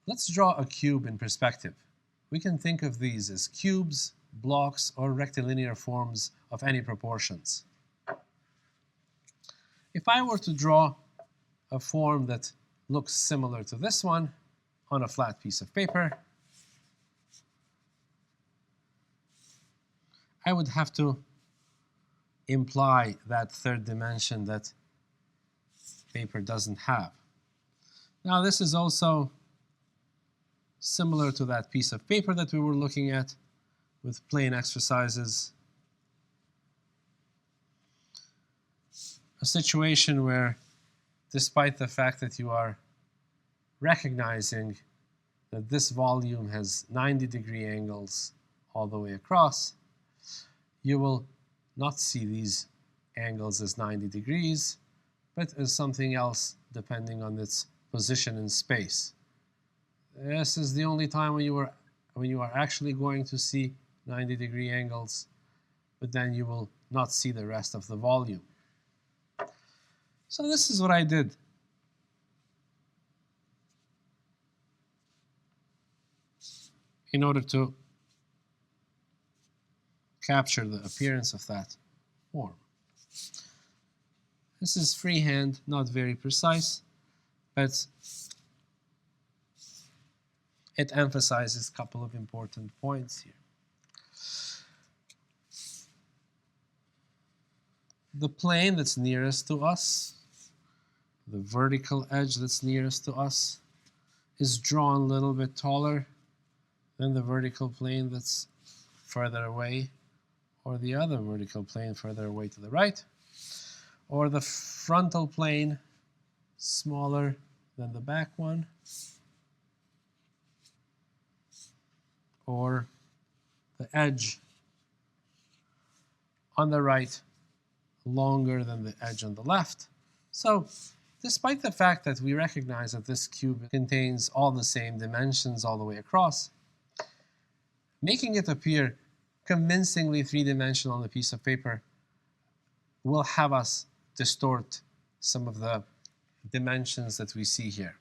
Let's draw a cube in perspective. We can think of these as cubes, blocks, or rectilinear forms of any proportions. If I were to draw a form that looks similar to this one on a flat piece of paper, I would have to imply that third dimension that paper doesn't have. Now this is also similar to that piece of paper that we were looking at with plane exercises. A situation where, despite the fact that you are recognizing that this volume has 90-degree angles all the way across, you will not see these angles as 90 degrees, but as something else depending on its position in space. This is the only time when you are actually going to see 90-degree angles, but then you will not see the rest of the volume. So this is what I did. In order to capture the appearance of that form. This is freehand, not very precise, but it emphasizes a couple of important points here. The plane that's nearest to us, the vertical edge that's nearest to us, is drawn a little bit taller than the vertical plane that's further away, or the other vertical plane further away to the right, or the frontal plane smaller than the back one, or the edge on the right longer than the edge on the left. So despite the fact that we recognize that this cube contains all the same dimensions all the way across, making it appear convincingly three-dimensional on a piece of paper will have us distort some of the dimensions that we see here.